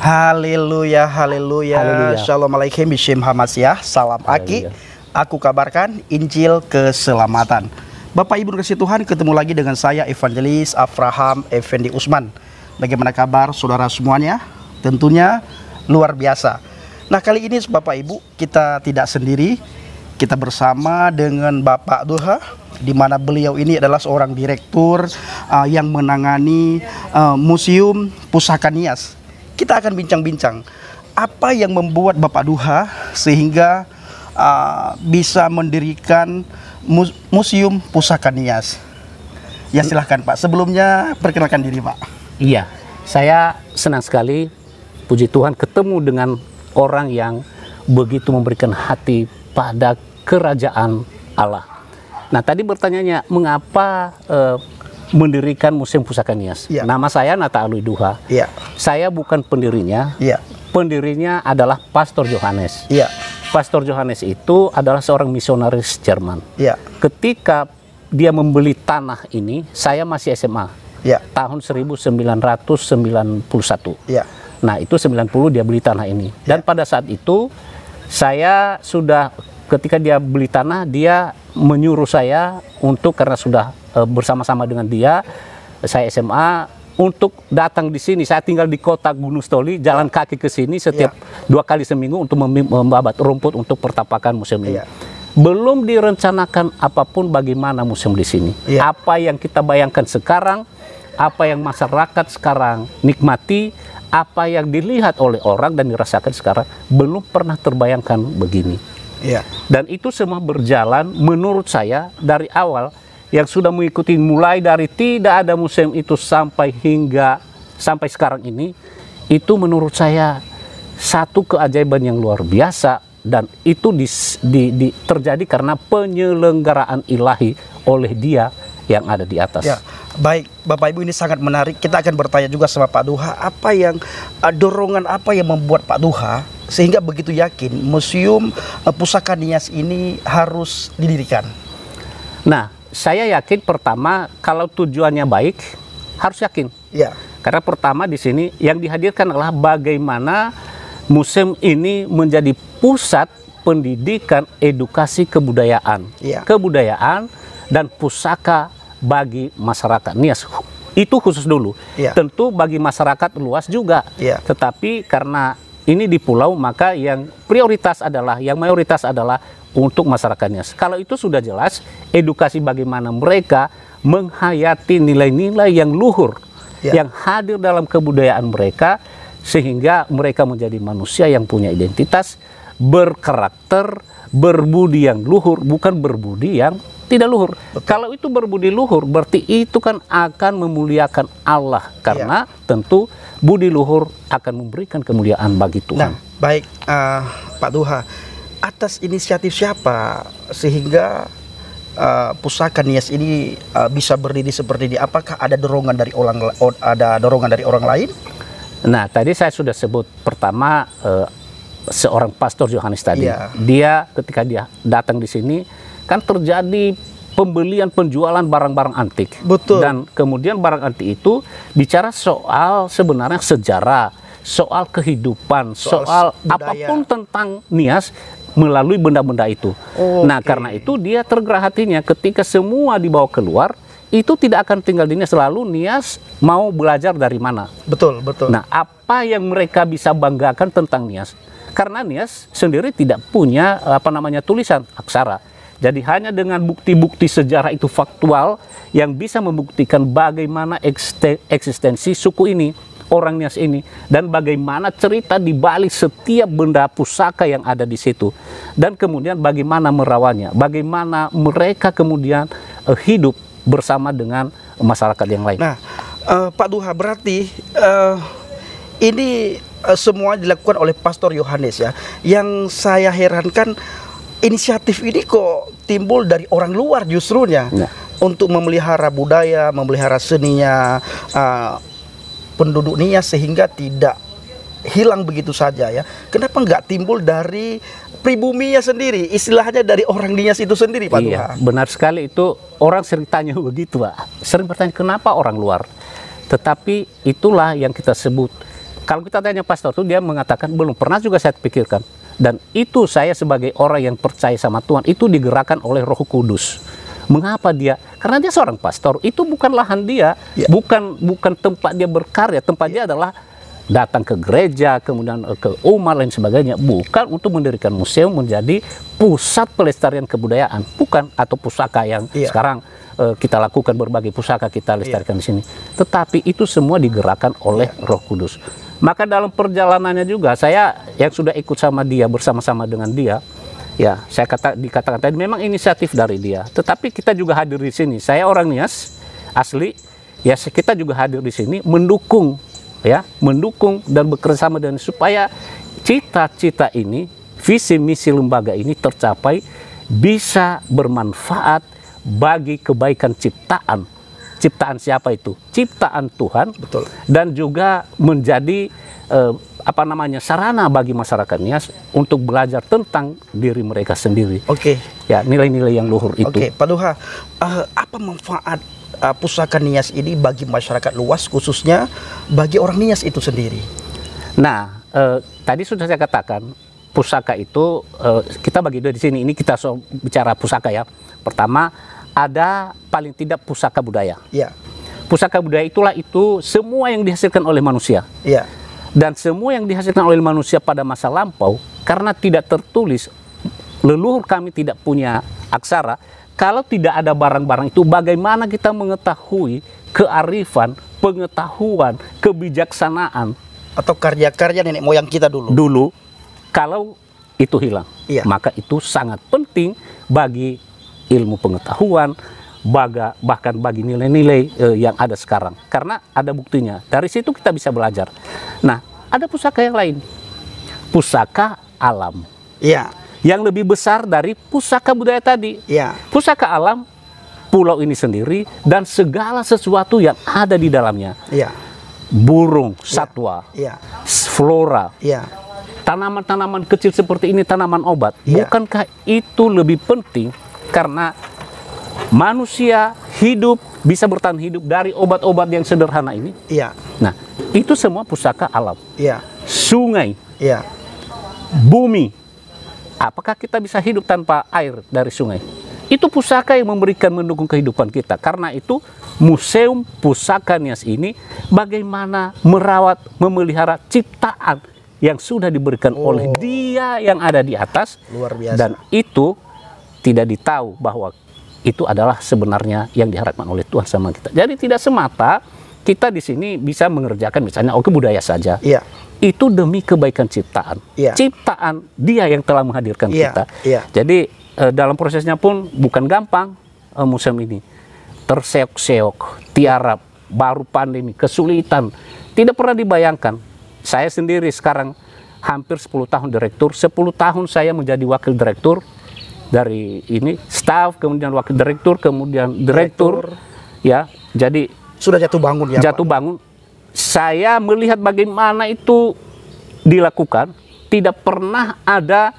Haleluya, haleluya. Haleluya. Shalom alaikum Bishim Hamasyah. Salam Aki. Aku kabarkan Injil keselamatan. Bapak Ibu kasih Tuhan, ketemu lagi dengan saya Evangelis Abraham Effendi Usman. Bagaimana kabar saudara semuanya? Tentunya luar biasa. Nah, kali ini Bapak Ibu kita tidak sendiri. Kita bersama dengan Bapak Duha, di mana beliau ini adalah seorang direktur yang menangani Museum Pusaka Nias. Kita akan bincang-bincang apa yang membuat Bapak Duha sehingga bisa mendirikan Museum Pusaka Nias. Ya silahkan Pak, sebelumnya perkenalkan diri Pak. Iya, saya senang sekali, puji Tuhan, ketemu dengan orang yang begitu memberikan hati pada kerajaan Allah. Nah, tadi bertanyanya mengapa mendirikan Museum Pusaka Nias. Ya. Nama saya Nata Alwi Duha. Iya. Saya bukan pendirinya. Iya. Pendirinya adalah Pastor Johannes. Iya. Pastor Johannes itu adalah seorang misionaris Jerman. Iya. Ketika dia membeli tanah ini, saya masih SMA. Iya. Tahun 1991. Iya. Nah, itu 90 dia beli tanah ini. Dan pada saat itu saya sudah, ketika dia beli tanah, dia menyuruh saya untuk, karena sudah bersama-sama dengan dia, saya SMA, untuk datang di sini. Saya tinggal di kota Gunung Stoli, jalan kaki ke sini setiap 2 kali seminggu untuk membabat rumput untuk pertapakan museum ini. Belum direncanakan apapun bagaimana museum di sini. Apa yang kita bayangkan sekarang, apa yang masyarakat sekarang nikmati, apa yang dilihat oleh orang dan dirasakan sekarang, belum pernah terbayangkan begini. Dan itu semua berjalan menurut saya dari awal, yang sudah mengikuti mulai dari tidak ada museum itu sampai sekarang ini, itu menurut saya satu keajaiban yang luar biasa, dan itu terjadi karena penyelenggaraan ilahi oleh Dia yang ada di atas. Ya, baik Bapak Ibu, ini sangat menarik. Kita akan bertanya juga sama Pak Duha, apa yang dorongan apa yang membuat Pak Duha sehingga begitu yakin Museum Pusaka Nias ini harus didirikan. Nah, saya yakin pertama kalau tujuannya baik harus yakin. Ya. Karena pertama di sini yang dihadirkan adalah bagaimana museum ini menjadi pusat pendidikan, edukasi kebudayaan, kebudayaan dan pusaka bagi masyarakat Nias. Itu khusus dulu. Tentu bagi masyarakat luas juga. Tetapi karena ini di pulau, maka yang mayoritas adalah untuk masyarakat Nias. Kalau itu sudah jelas, edukasi bagaimana mereka menghayati nilai-nilai yang luhur, yang hadir dalam kebudayaan mereka, sehingga mereka menjadi manusia yang punya identitas, berkarakter, berbudi yang luhur, bukan berbudi yang tidak luhur. Kalau itu berbudi luhur, berarti itu kan akan memuliakan Allah, karena tentu budi luhur akan memberikan kemuliaan bagi Tuhan. Nah, baik Pak Duha, atas inisiatif siapa sehingga Pusaka Nias ini bisa berdiri seperti ini? Apakah ada dorongan dari orang lain? Nah, tadi saya sudah sebut pertama seorang Pastor Johannes tadi. Dia ketika dia datang di sini kan terjadi pembelian penjualan barang-barang antik. Betul. Dan kemudian barang antik itu bicara soal sebenarnya sejarah, soal kehidupan, soal apapun tentang Nias melalui benda-benda itu. Nah, karena itu dia tergerak hatinya ketika semua dibawa keluar, itu tidak akan tinggal di Nias, selalu Nias mau belajar dari mana. Betul, betul. Nah, apa yang mereka bisa banggakan tentang Nias? Karena Nias sendiri tidak punya tulisan aksara. Jadi hanya dengan bukti-bukti sejarah itu faktual yang bisa membuktikan bagaimana eksistensi suku ini, orang Nias ini, dan bagaimana cerita di balik setiap benda pusaka yang ada di situ, dan kemudian bagaimana merawatnya, bagaimana mereka kemudian hidup bersama dengan masyarakat yang lain. Nah, Pak Duha, berarti ini semua dilakukan oleh Pastor Johannes ya. Yang saya herankan, inisiatif ini kok timbul dari orang luar justrunya, untuk memelihara budaya, memelihara seninya penduduk Nias sehingga tidak hilang begitu saja ya. Kenapa nggak timbul dari pribuminya sendiri, istilahnya dari orang Nias itu sendiri, Pak Duha? Benar sekali, itu orang sering tanya begitu, Pak. Sering bertanya kenapa orang luar. Tetapi itulah yang kita sebut Kalau kita tanya pastor itu, dia mengatakan belum pernah juga saya pikirkan. Dan itu saya sebagai orang yang percaya sama Tuhan, itu digerakkan oleh Roh Kudus. Mengapa dia? Karena dia seorang pastor, itu bukan lahan dia, bukan tempat dia berkarya, tempat dia adalah datang ke gereja, kemudian ke umat lain sebagainya, bukan untuk mendirikan museum menjadi pusat pelestarian kebudayaan, bukan, atau pusaka yang sekarang kita lakukan, berbagai pusaka kita lestarikan di sini. Tetapi itu semua digerakkan oleh Roh Kudus. Maka dalam perjalanannya juga saya yang sudah ikut sama dia, bersama-sama dengan dia, ya saya dikatakan tadi memang inisiatif dari dia. Tetapi kita juga hadir di sini. Saya orang Nias asli, ya kita juga hadir di sini mendukung, ya mendukung dan bekerjasama dengan supaya cita-cita ini, visi misi lembaga ini tercapai, bisa bermanfaat bagi kebaikan ciptaan. Ciptaan siapa itu? Ciptaan Tuhan. Betul. Dan juga menjadi sarana bagi masyarakat Nias untuk belajar tentang diri mereka sendiri. Oke. Ya, nilai-nilai yang luhur itu. Oke, Pak Duha, apa manfaat pusaka Nias ini bagi masyarakat luas, khususnya bagi orang Nias itu sendiri? Nah, tadi sudah saya katakan, pusaka itu kita bagi dua di sini. Ini kita bicara pusaka ya. Pertama, ada paling tidak pusaka budaya. Ya. Pusaka budaya itu semua yang dihasilkan oleh manusia. Ya. Dan semua yang dihasilkan oleh manusia pada masa lampau, karena tidak tertulis, leluhur kami tidak punya aksara. Kalau tidak ada barang-barang itu, bagaimana kita mengetahui kearifan, pengetahuan, kebijaksanaan Atau karya-karya nenek moyang kita dulu? Dulu, kalau itu hilang, maka itu sangat penting bagi ilmu pengetahuan, bahkan bagi nilai-nilai yang ada sekarang. Karena ada buktinya. Dari situ kita bisa belajar. Nah, ada pusaka yang lain. Pusaka alam. Iya. Yang lebih besar dari pusaka budaya tadi. Iya. Pusaka alam, pulau ini sendiri, dan segala sesuatu yang ada di dalamnya. Iya. Burung, satwa, flora, tanaman-tanaman kecil seperti ini, tanaman obat. Bukankah itu lebih penting? Karena manusia hidup, bisa bertahan hidup dari obat-obat yang sederhana ini. Iya. Nah, itu semua pusaka alam. Iya. Sungai. Iya. Bumi. Apakah kita bisa hidup tanpa air dari sungai? Itu pusaka yang mendukung kehidupan kita. Karena itu Museum Pusaka Nias ini bagaimana merawat, memelihara ciptaan yang sudah diberikan oleh Dia yang ada di atas. Luar biasa. Dan itu tidak ditahu bahwa itu adalah sebenarnya yang diharapkan oleh Tuhan sama kita. Jadi tidak semata kita di sini bisa mengerjakan misalnya budaya saja. Iya. Itu demi kebaikan ciptaan. Iya. Ciptaan Dia yang telah menghadirkan kita. Iya. Jadi dalam prosesnya pun bukan gampang museum ini. Terseok-seok, tiarap, baru pandemi, kesulitan. Tidak pernah dibayangkan. Saya sendiri sekarang hampir 10 tahun direktur. 10 tahun saya menjadi wakil direktur. Dari ini staf, kemudian wakil direktur, kemudian direktur, ya. Jadi sudah jatuh bangun ya. Jatuh bangun. Saya melihat bagaimana itu dilakukan, tidak pernah ada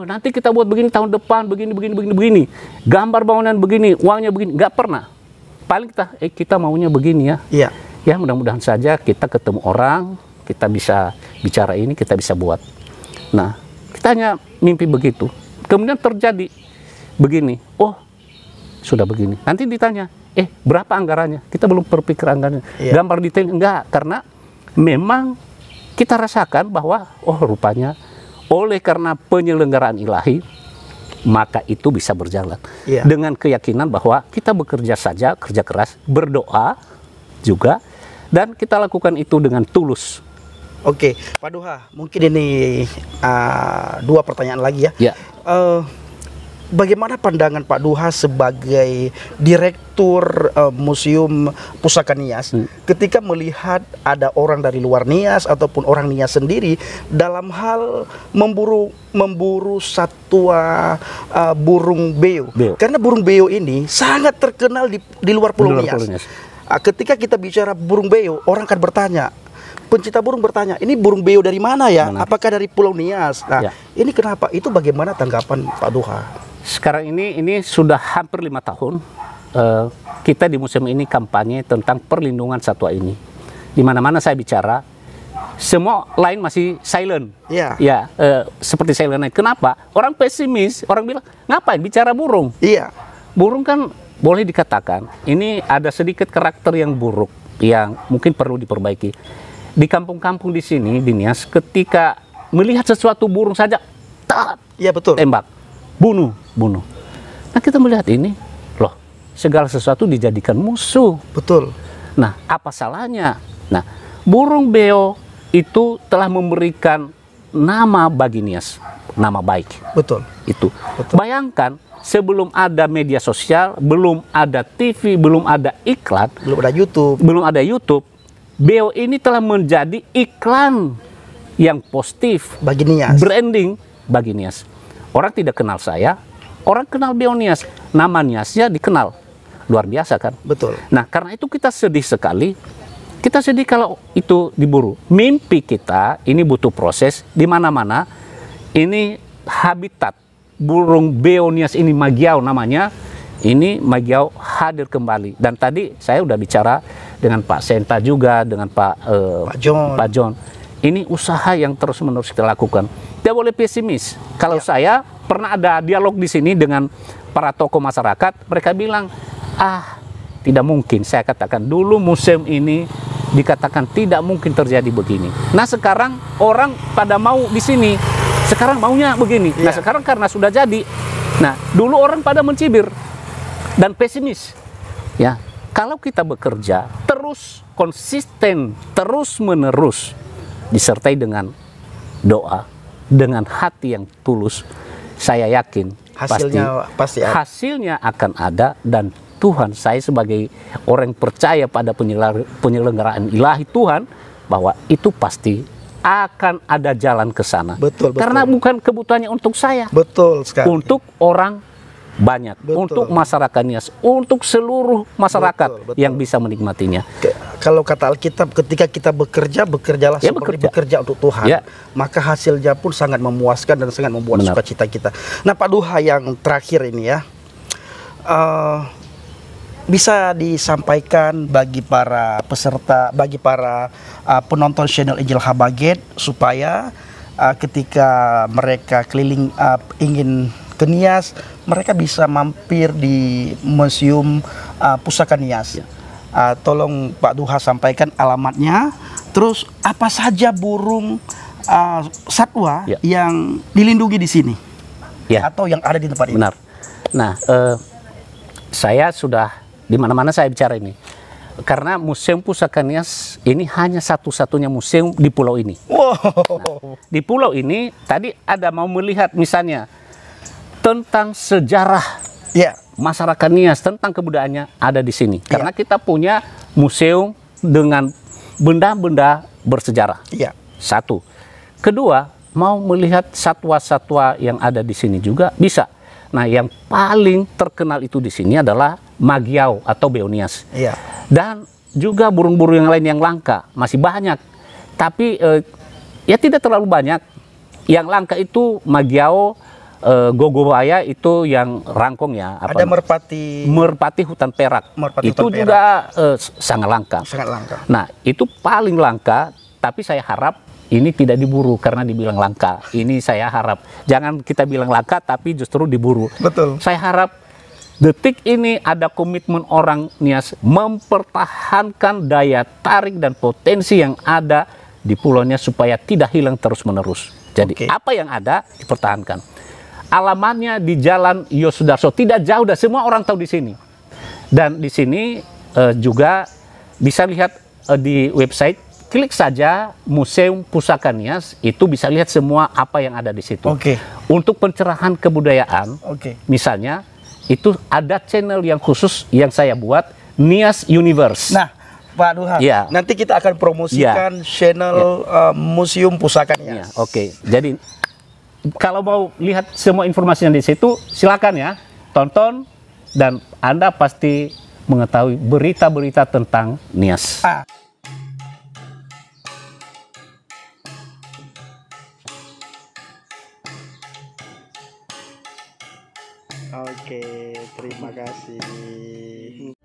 nanti kita buat begini tahun depan, begini. Gambar bangunan begini, uangnya begini, nggak pernah. Paling kita maunya begini ya. Iya. Ya mudah-mudahan saja kita ketemu orang, kita bisa bicara ini, kita bisa buat. Nah, kita hanya mimpi begitu. Kemudian terjadi begini, sudah begini. Nanti ditanya, berapa anggarannya? Kita belum berpikir anggarannya. Gambar detail enggak, karena memang kita rasakan bahwa rupanya oleh karena penyelenggaraan ilahi, maka itu bisa berjalan. Dengan keyakinan bahwa kita bekerja saja, kerja keras, berdoa juga, dan kita lakukan itu dengan tulus. Oke, Pak Duha, mungkin ini 2 pertanyaan lagi ya. Bagaimana pandangan Pak Duha sebagai direktur Museum Pusaka Nias ketika melihat ada orang dari luar Nias ataupun orang Nias sendiri dalam hal memburu satwa burung beo. Karena burung beo ini sangat terkenal di luar Pulau Nias. Ketika kita bicara burung beo, orang akan bertanya, pencinta burung bertanya, ini burung beo dari mana ya? Apakah dari Pulau Nias? Nah, ini kenapa? Itu bagaimana tanggapan Pak Duha? Sekarang ini sudah hampir 5 tahun kita di museum ini kampanye tentang perlindungan satwa ini. Di mana-mana saya bicara, semua lain masih silent. Iya. Ya, seperti silent night. Kenapa? Orang pesimis, orang bilang, ngapain bicara burung? Iya. Burung kan boleh dikatakan, ini ada sedikit karakter yang buruk, yang mungkin perlu diperbaiki. Di kampung-kampung di sini, di Nias, ketika melihat sesuatu burung saja, Iya betul. tembak, bunuh. Nah kita melihat ini, loh, segala sesuatu dijadikan musuh. Betul. Nah, apa salahnya? Nah, burung beo itu telah memberikan nama bagi Nias, nama baik. Betul. Itu. Bayangkan, sebelum ada media sosial, belum ada TV, belum ada iklan, belum ada YouTube, beo ini telah menjadi iklan yang positif bagi Nias. Branding bagi Nias. Orang tidak kenal saya, orang kenal beo Nias. Nama Niasnya dikenal. Luar biasa kan? Betul. Nah, karena itu kita sedih sekali. Kita sedih kalau itu diburu. Mimpi kita ini butuh proses di mana-mana. Ini habitat burung beo Nias ini, Magiau namanya. Ini Magiau hadir kembali. Dan tadi saya udah bicara dengan Pak Senta juga, dengan Pak John. Ini usaha yang terus-menerus kita lakukan. Tidak boleh pesimis. Kalau saya pernah ada dialog di sini dengan para tokoh masyarakat, mereka bilang, tidak mungkin. Saya katakan dulu museum ini dikatakan tidak mungkin terjadi begini. Nah sekarang orang pada mau di sini, sekarang maunya begini. Nah sekarang karena sudah jadi, nah dulu orang pada mencibir dan pesimis. Ya, kalau kita bekerja terus konsisten, terus menerus, disertai dengan doa, dengan hati yang tulus, saya yakin hasilnya akan ada. Dan Tuhan, saya sebagai orang percaya pada penyelenggaraan ilahi Tuhan, bahwa itu pasti akan ada jalan ke sana. Betul. Karena bukan kebutuhannya untuk saya. Betul sekali. Untuk orang banyak, untuk masyarakat Nias, untuk seluruh masyarakat yang bisa menikmatinya. Kalau kata Alkitab, ketika kita bekerjalah seperti bekerja untuk Tuhan, maka hasilnya pun sangat memuaskan dan sangat membuat sukacita kita. Nah, Pak Duha, yang terakhir ini ya, bisa disampaikan bagi para peserta, bagi para penonton channel Injil Habaget, supaya ketika mereka keliling ingin ke Nias, mereka bisa mampir di Museum Pusaka Nias. Tolong Pak Duha sampaikan alamatnya, terus apa saja burung satwa yang dilindungi di sini, atau yang ada di tempat ini. Benar. Nah, saya sudah di mana-mana saya bicara ini, karena Museum Pusaka Nias ini hanya satu-satunya museum di pulau ini. Nah, di pulau ini tadi ada mau melihat misalnya tentang sejarah masyarakat Nias, tentang kebudayaannya, ada di sini. Karena kita punya museum dengan benda-benda bersejarah. Satu. Kedua, mau melihat satwa-satwa yang ada di sini juga bisa. Nah, yang paling terkenal itu di sini adalah Magiau atau beo Nias. Dan juga burung-burung yang lain yang langka, masih banyak. Tapi ya tidak terlalu banyak. Yang langka itu Magiau, Gogobaya itu yang rangkong ya. Ada merpati hutan perak. Itu juga sangat langka. Nah, itu paling langka, tapi saya harap ini tidak diburu karena dibilang langka. Ini saya harap. Jangan kita bilang langka tapi justru diburu. Betul. Saya harap detik ini ada komitmen orang Nias mempertahankan daya tarik dan potensi yang ada di pulaunya supaya tidak hilang terus-menerus. Jadi apa yang ada dipertahankan. Alamatnya di Jalan Yosudarso, tidak jauh, dan semua orang tahu di sini. Dan di sini juga bisa lihat di website, klik saja Museum Pusaka Nias, itu bisa lihat semua apa yang ada di situ. Untuk pencerahan kebudayaan, misalnya itu ada channel yang khusus yang saya buat, Nias Universe. Nah, Pak Duha, nanti kita akan promosikan channel Museum Pusaka Nias. Jadi kalau mau lihat semua informasinya di situ, silakan ya, tonton, dan Anda pasti mengetahui berita-berita tentang Nias. Terima kasih.